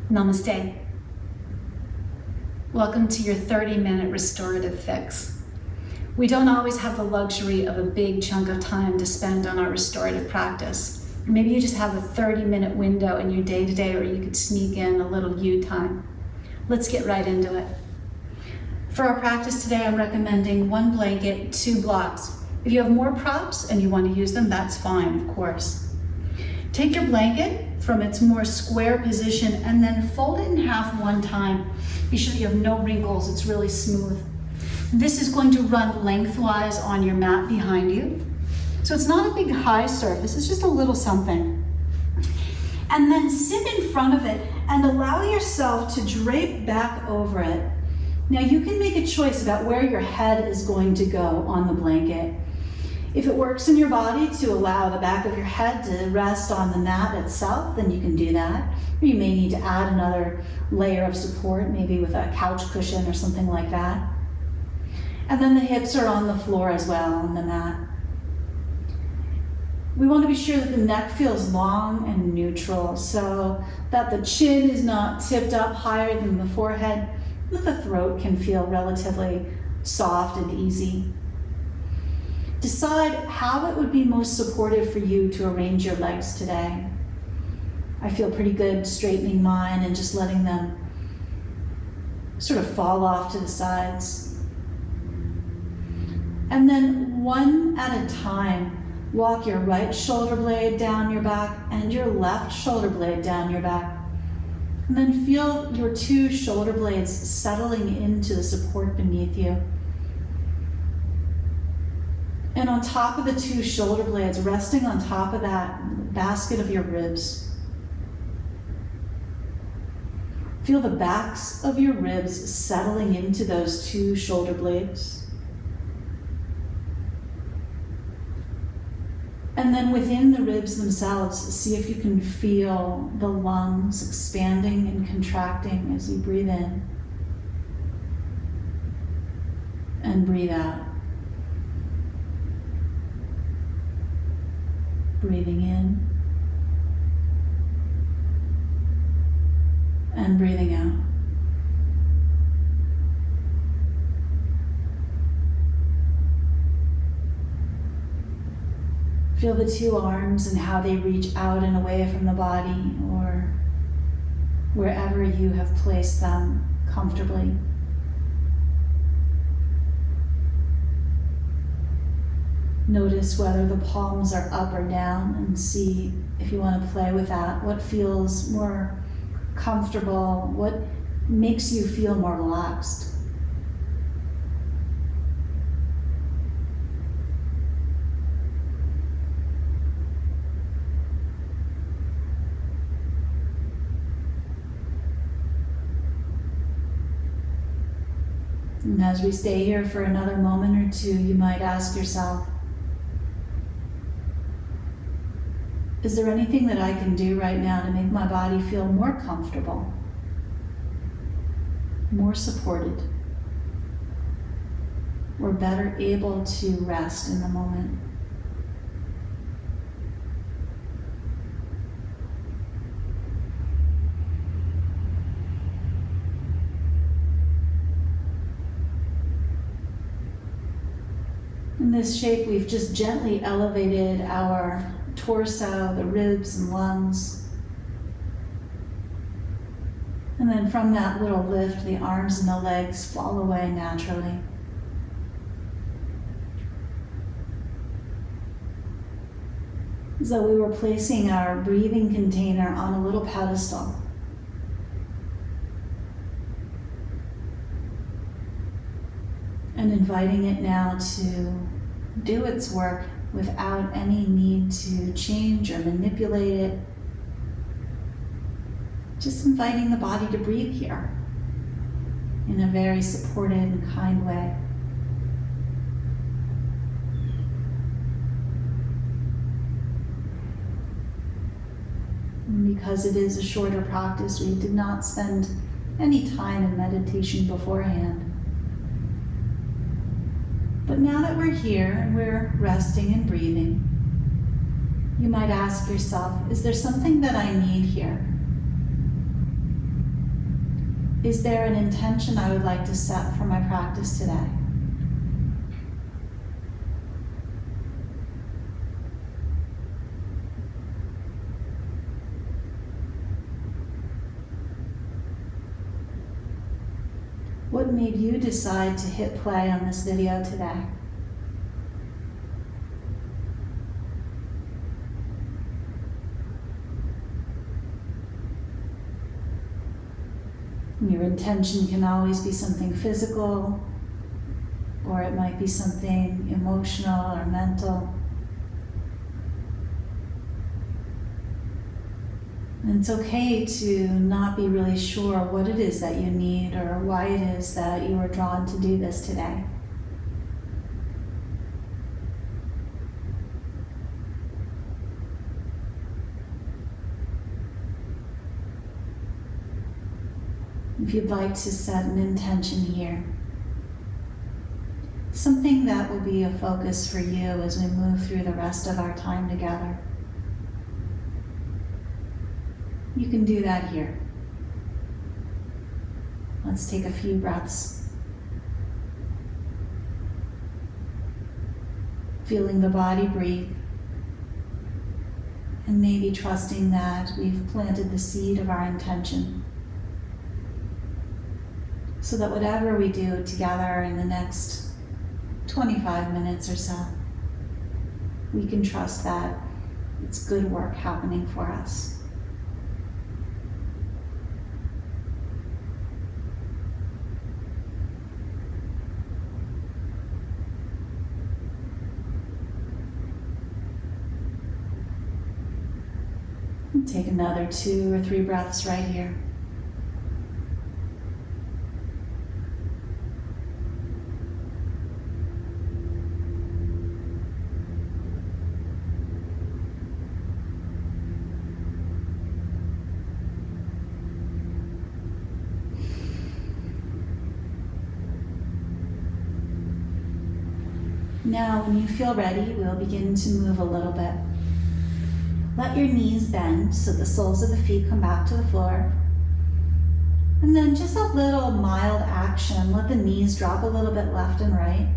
Namaste. Welcome to your 30-minute restorative fix. We don't always have the luxury of a big chunk of time to spend on our restorative practice. Maybe you just have a 30-minute window in your day-to-day, or you could sneak in a little you time. Let's get right into it. For our practice today, I'm recommending 1 blanket, 2 blocks. If you have more props and you want to use them, that's fine, of course. Take your blanket from its more square position and then fold it in half 1 time. Be sure you have no wrinkles, it's really smooth. This is going to run lengthwise on your mat behind you. So it's not a big high surface, it's just a little something. And then sit in front of it and allow yourself to drape back over it. Now you can make a choice about where your head is going to go on the blanket. If it works in your body to allow the back of your head to rest on the mat itself, then you can do that. Or you may need to add another layer of support, maybe with a couch cushion or something like that. And then the hips are on the floor as well on the mat. We want to be sure that the neck feels long and neutral so that the chin is not tipped up higher than the forehead, that the throat can feel relatively soft and easy. Decide how it would be most supportive for you to arrange your legs today. I feel pretty good straightening mine and just letting them sort of fall off to the sides. And then one at a time, walk your right shoulder blade down your back and your left shoulder blade down your back. And then feel your 2 shoulder blades settling into the support beneath you. And on top of the 2 shoulder blades, resting on top of that basket of your ribs. Feel the backs of your ribs settling into those 2 shoulder blades. And then within the ribs themselves, see if you can feel the lungs expanding and contracting as you breathe in and breathe out. Breathing in and breathing out. Feel the 2 arms and how they reach out and away from the body or wherever you have placed them comfortably. Notice whether the palms are up or down and see if you want to play with that. What feels more comfortable? What makes you feel more relaxed? And as we stay here for another moment or 2, you might ask yourself, is there anything that I can do right now to make my body feel more comfortable, more supported, or better able to rest in the moment? In this shape, we've just gently elevated our torso, the ribs and lungs. And then from that little lift, the arms and the legs fall away naturally. As though we were placing our breathing container on a little pedestal. And inviting it now to do its work without any need to change or manipulate it. Just inviting the body to breathe here in a very supported and kind way. And because it is a shorter practice, we did not spend any time in meditation beforehand. But now that we're here and we're resting and breathing, you might ask yourself, is there something that I need here? Is there an intention I would like to set for my practice today? What made you decide to hit play on this video today? Your intention can always be something physical, or it might be something emotional or mental. And it's okay to not be really sure what it is that you need or why it is that you are drawn to do this today. If you'd like to set an intention here, something that will be a focus for you as we move through the rest of our time together, you can do that here. Let's take a few breaths. Feeling the body breathe, and maybe trusting that we've planted the seed of our intention, so that whatever we do together in the next 25 minutes or so, we can trust that it's good work happening for us. And take another 2 or 3 breaths right here. Now, when you feel ready, we'll begin to move a little bit. Let your knees bend so the soles of the feet come back to the floor. And then just a little mild action. Let the knees drop a little bit left and right.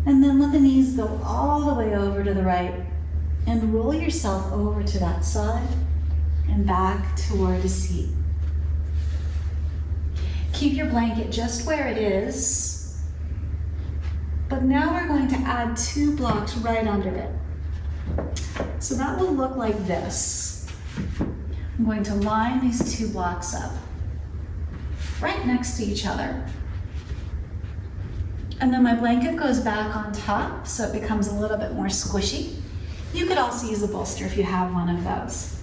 And then let the knees go all the way over to the right and roll yourself over to that side and back toward a seat. Keep your blanket just where it is, but now we're going to add 2 blocks right under it. So that will look like this. I'm going to line these 2 blocks up right next to each other. And then my blanket goes back on top so it becomes a little bit more squishy. You could also use a bolster if you have one of those.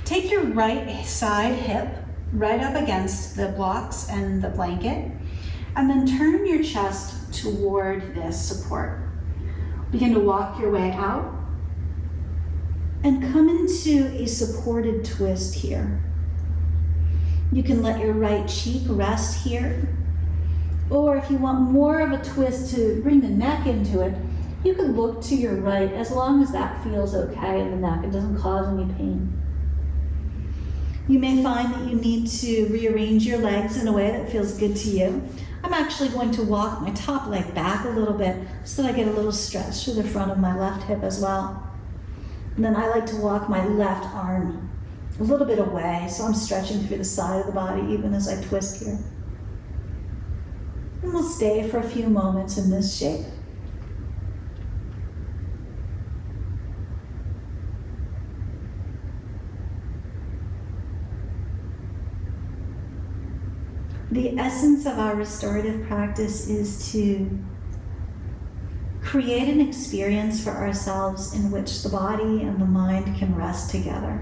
Take your right side hip right up against the blocks and the blanket, and then turn your chest toward this support. Begin to walk your way out and come into a supported twist here. You can let your right cheek rest here, or if you want more of a twist to bring the neck into it, you can look to your right as long as that feels okay in the neck. It doesn't cause any pain. You may find that you need to rearrange your legs in a way that feels good to you. I'm actually going to walk my top leg back a little bit so that I get a little stretch through the front of my left hip as well. And then I like to walk my left arm a little bit away, so I'm stretching through the side of the body even as I twist here. And we'll stay for a few moments in this shape. The essence of our restorative practice is to create an experience for ourselves in which the body and the mind can rest together.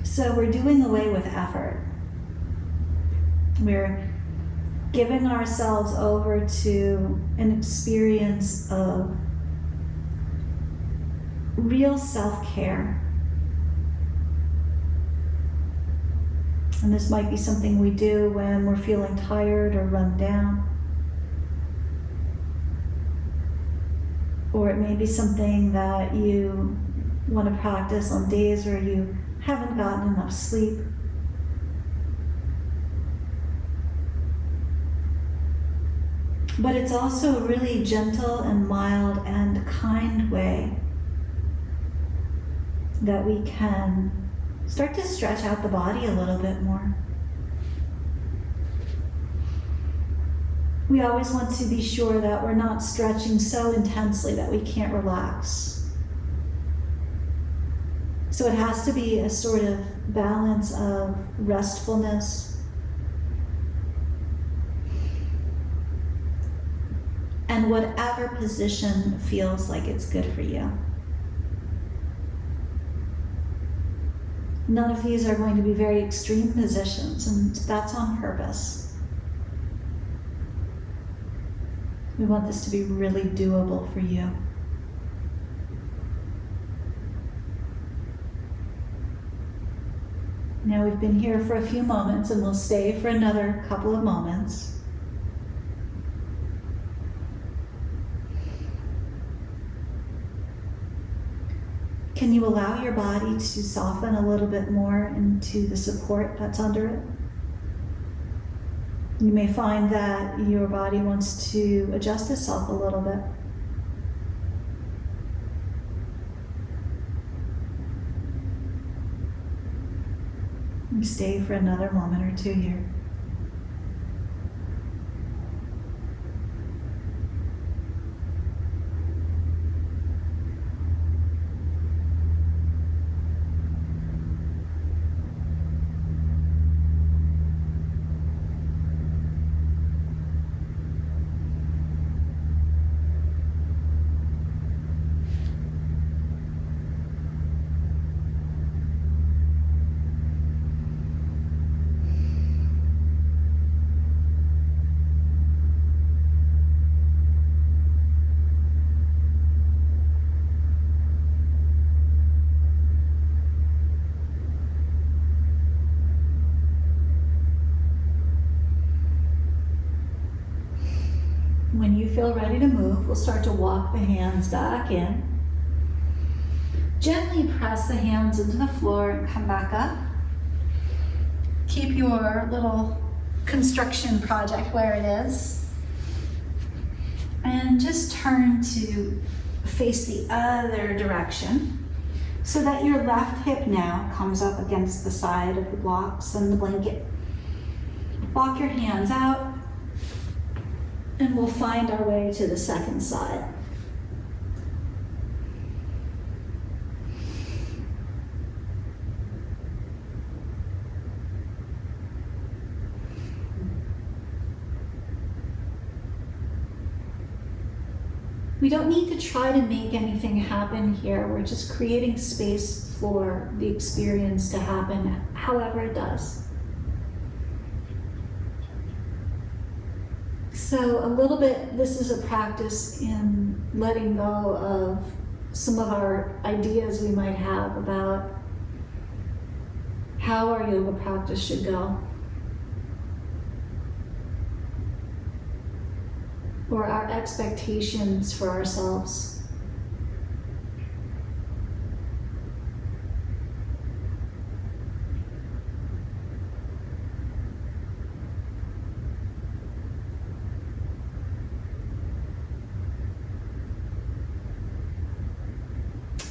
So we're doing away with effort. We're giving ourselves over to an experience of real self-care. And this might be something we do when we're feeling tired or run down. Or it may be something that you want to practice on days where you haven't gotten enough sleep. But it's also a really gentle and mild and kind way that we can start to stretch out the body a little bit more. We always want to be sure that we're not stretching so intensely that we can't relax. So it has to be a sort of balance of restfulness and whatever position feels like it's good for you. None of these are going to be very extreme positions, and that's on purpose. We want this to be really doable for you. Now we've been here for a few moments and we'll stay for another couple of moments. Can you allow your body to soften a little bit more into the support that's under it? You may find that your body wants to adjust itself a little bit. You stay for another moment or two here. When you feel ready to move, we'll start to walk the hands back in. Gently press the hands into the floor and come back up. Keep your little construction project where it is. And just turn to face the other direction so that your left hip now comes up against the side of the blocks and the blanket. Walk your hands out. And we'll find our way to the second side. We don't need to try to make anything happen here. We're just creating space for the experience to happen however it does. So a little bit, this is a practice in letting go of some of our ideas we might have about how our yoga practice should go, or our expectations for ourselves.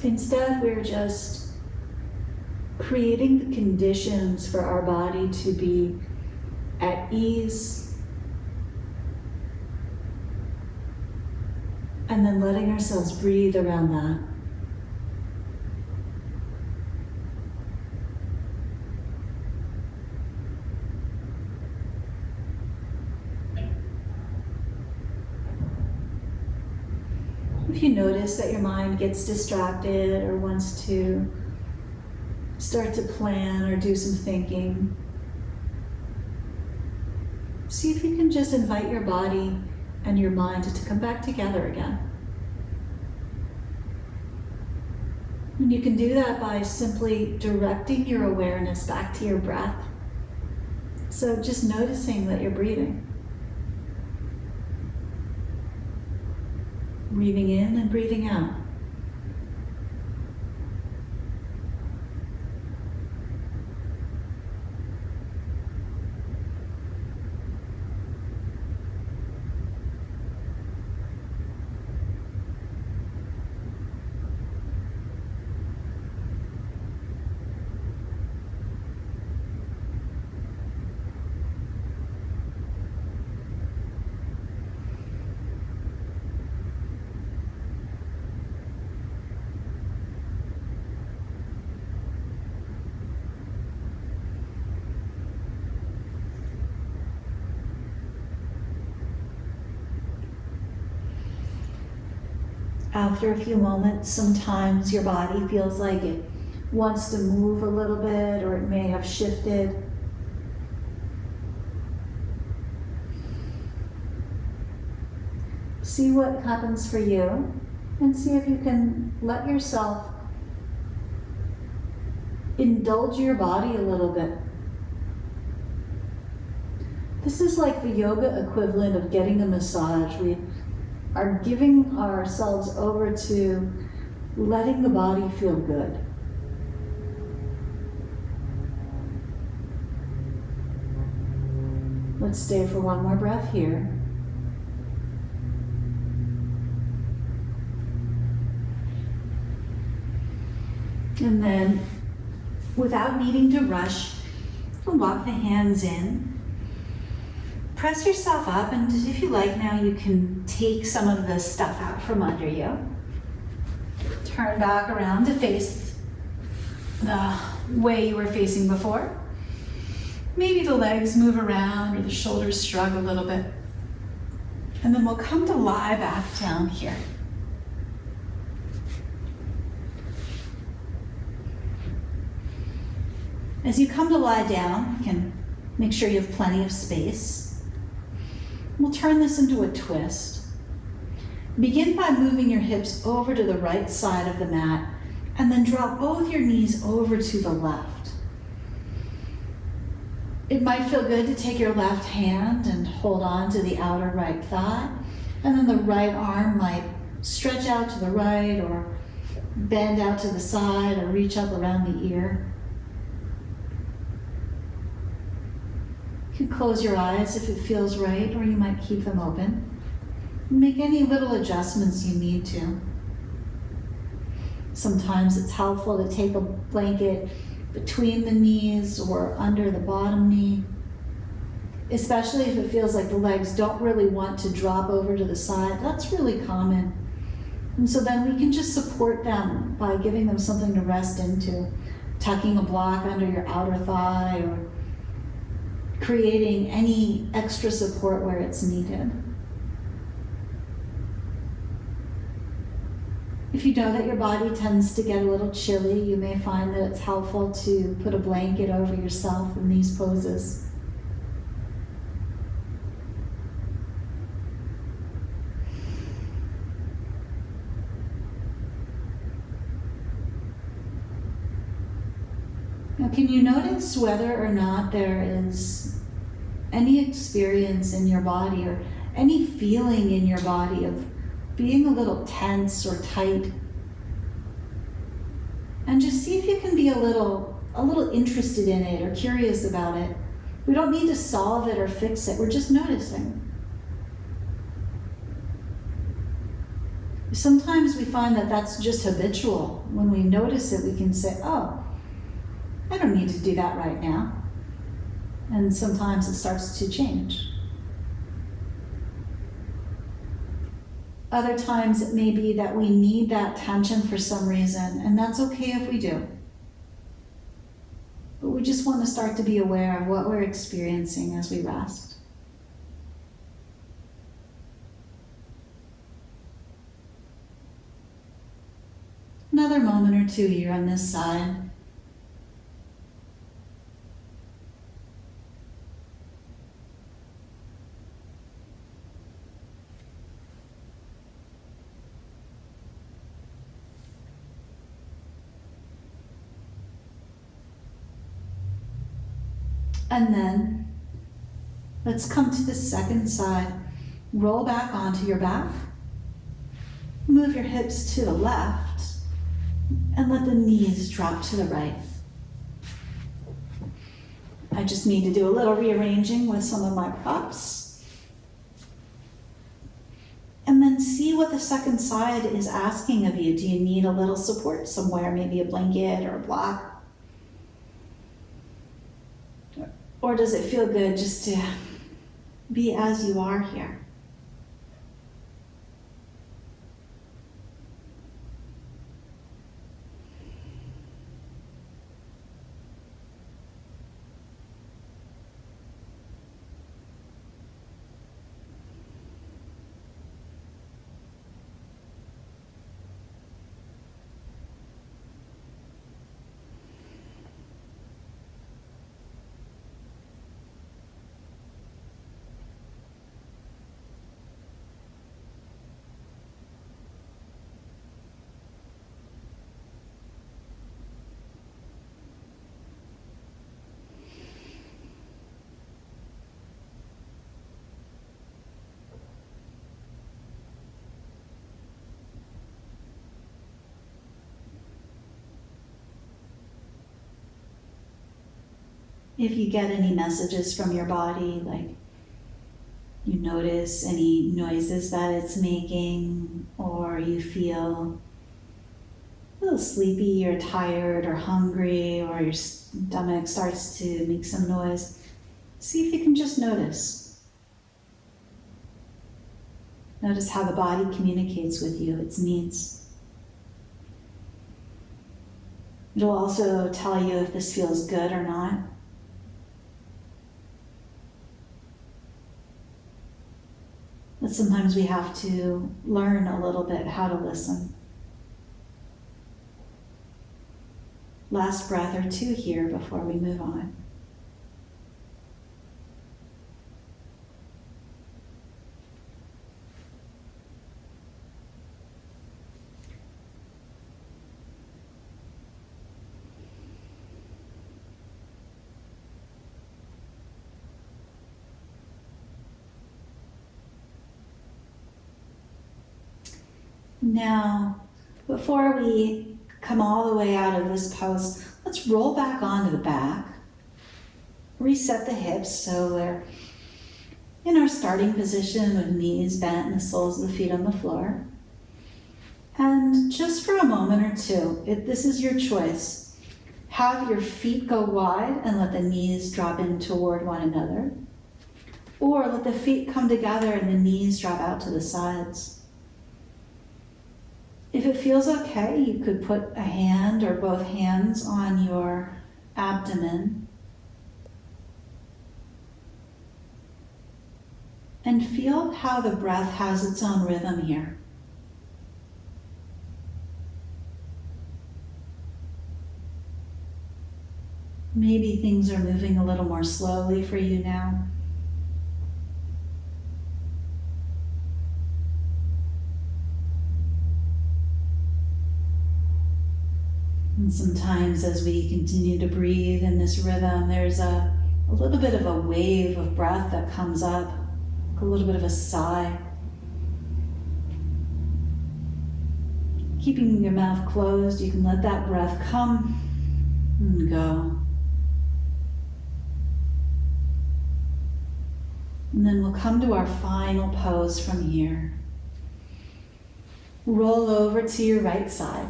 Instead, we're just creating the conditions for our body to be at ease, and then letting ourselves breathe around that. If you notice that your mind gets distracted or wants to start to plan or do some thinking, see if you can just invite your body and your mind to come back together again. And you can do that by simply directing your awareness back to your breath. So just noticing that you're breathing. Breathing in and breathing out. After a few moments, sometimes your body feels like it wants to move a little bit, or it may have shifted. See what happens for you, and see if you can let yourself indulge your body a little bit. This is like the yoga equivalent of getting a massage. We are giving ourselves over to letting the body feel good. Let's stay for one more breath here. And then, without needing to rush, walk the hands in. Press yourself up, and if you like now, you can take some of the stuff out from under you. Turn back around to face the way you were facing before. Maybe the legs move around or the shoulders shrug a little bit. And then we'll come to lie back down here. As you come to lie down, you can make sure you have plenty of space. We'll turn this into a twist. Begin by moving your hips over to the right side of the mat, and then draw both your knees over to the left. It might feel good to take your left hand and hold on to the outer right thigh, and then the right arm might stretch out to the right, or bend out to the side, or reach up around the ear. You can close your eyes if it feels right, or you might keep them open. Make any little adjustments you need to. Sometimes it's helpful to take a blanket between the knees or under the bottom knee, especially if it feels like the legs don't really want to drop over to the side. That's really common. And so then we can just support them by giving them something to rest into, tucking a block under your outer thigh, or creating any extra support where it's needed. If you know that your body tends to get a little chilly, you may find that it's helpful to put a blanket over yourself in these poses. Now, can you notice whether or not there is any experience in your body or any feeling in your body of being a little tense or tight? And just see if you can be a little interested in it or curious about it. We don't need to solve it or fix it, we're just noticing. Sometimes we find that that's just habitual. When we notice it, we can say, oh, I don't need to do that right now. And sometimes it starts to change. Other times it may be that we need that tension for some reason, and that's okay if we do. But we just want to start to be aware of what we're experiencing as we rest. Another moment or two here on this side. And then, let's come to the second side. Roll back onto your back. Move your hips to the left and let the knees drop to the right. I just need to do a little rearranging with some of my props. And then see what the second side is asking of you. Do you need a little support somewhere, maybe a blanket or a block? Or does it feel good just to be as you are here? If you get any messages from your body, like you notice any noises that it's making, or you feel a little sleepy or tired or hungry, or your stomach starts to make some noise, see if you can just notice. Notice how the body communicates with you, its needs. It'll also tell you if this feels good or not. But sometimes we have to learn a little bit how to listen. Last breath or two here before we move on. Now, before we come all the way out of this pose, let's roll back onto the back. Reset the hips so we're in our starting position with knees bent and the soles of the feet on the floor. And just for a moment or two, this is your choice. Have your feet go wide and let the knees drop in toward one another. Or let the feet come together and the knees drop out to the sides. If it feels okay, you could put a hand or both hands on your abdomen and feel how the breath has its own rhythm here. Maybe things are moving a little more slowly for you now. And sometimes as we continue to breathe in this rhythm, there's a little bit of a wave of breath that comes up, a little bit of a sigh. Keeping your mouth closed, you can let that breath come and go. And then we'll come to our final pose from here. Roll over to your right side.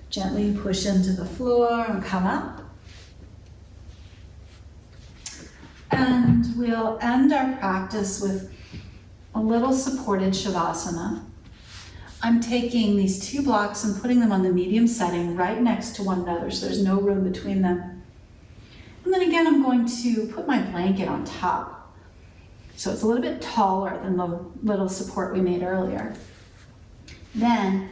Gently push into the floor and come up. And we'll end our practice with a little supported Savasana. I'm taking these two blocks and putting them on the medium setting right next to one another, so there's no room between them. And then again, I'm going to put my blanket on top. So it's a little bit taller than the little support we made earlier. Then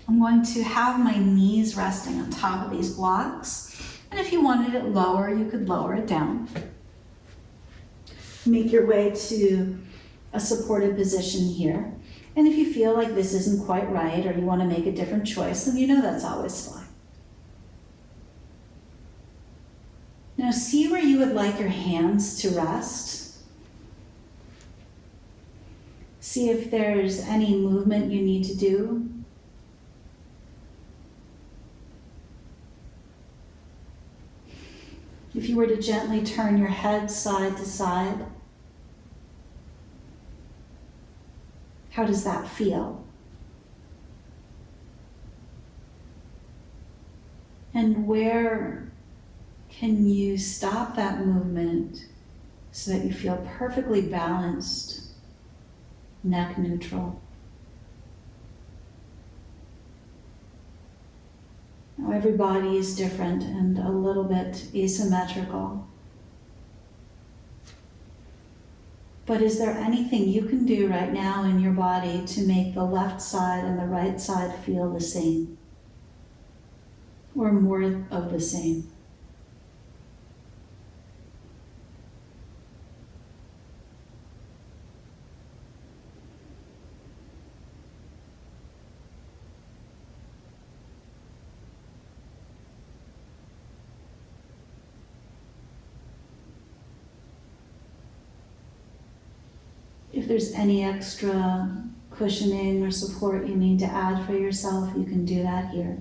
I'm going to have my knees resting on top of these blocks. And if you wanted it lower, you could lower it down. Make your way to a supported position here. And if you feel like this isn't quite right or you want to make a different choice, then you know that's always fine. Now see where you would like your hands to rest. See if there's any movement you need to do. If you were to gently turn your head side to side, how does that feel? And where can you stop that movement so that you feel perfectly balanced, neck neutral? Now, every body is different and a little bit asymmetrical. But is there anything you can do right now in your body to make the left side and the right side feel the same? Or more of the same? If there's any extra cushioning or support you need to add for yourself, you can do that here.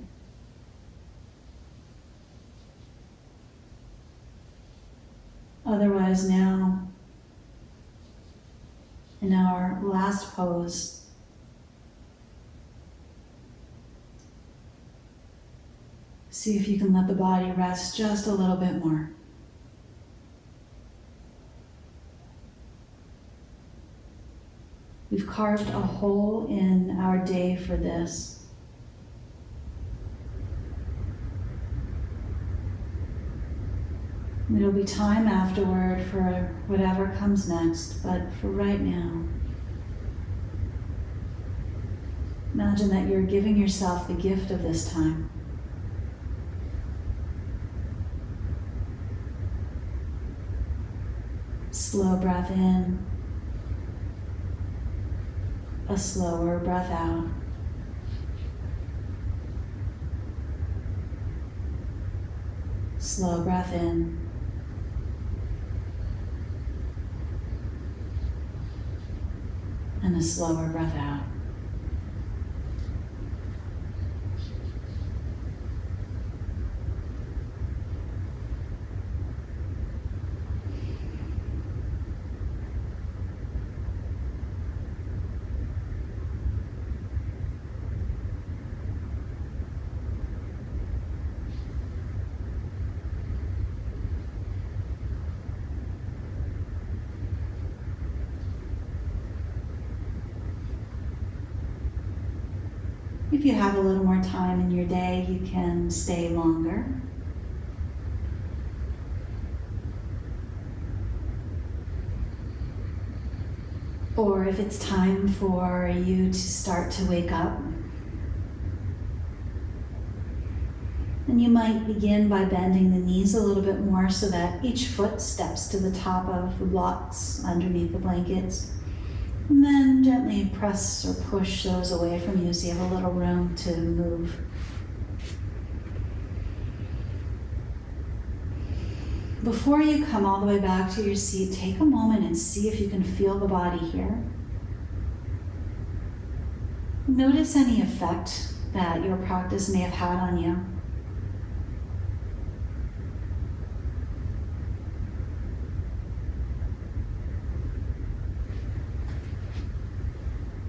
Otherwise, now, in our last pose, see if you can let the body rest just a little bit more. We've carved a hole in our day for this. There'll be time afterward for whatever comes next, but for right now, imagine that you're giving yourself the gift of this time. Slow breath in, a slower breath out. Slow breath in. And a slower breath out. If you have a little more time in your day, you can stay longer. Or if it's time for you to start to wake up, then you might begin by bending the knees a little bit more so that each foot steps to the top of the blocks underneath the blankets. And then gently press or push those away from you so you have a little room to move. Before you come all the way back to your seat, take a moment and see if you can feel the body here. Notice any effect that your practice may have had on you.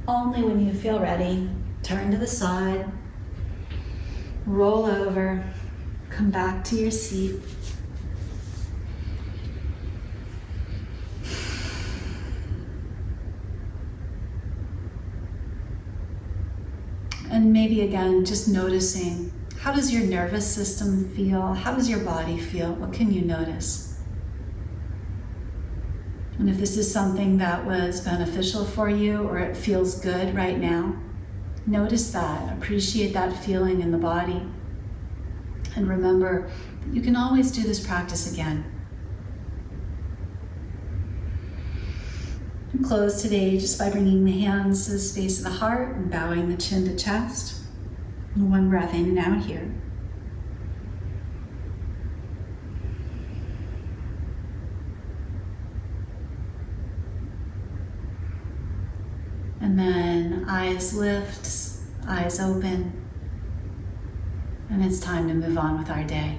Only when you feel ready, turn to the side, roll over, come back to your seat. And maybe again, just noticing, how does your nervous system feel? How does your body feel? What can you notice? And if this is something that was beneficial for you or it feels good right now, notice that, appreciate that feeling in the body. And remember that you can always do this practice again. And close today just by bringing the hands to the space of the heart and bowing the chin to chest. And one breath in and out here. And then eyes lift, eyes open. And it's time to move on with our day.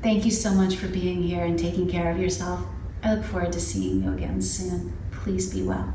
Thank you so much for being here and taking care of yourself. I look forward to seeing you again soon. Please be well.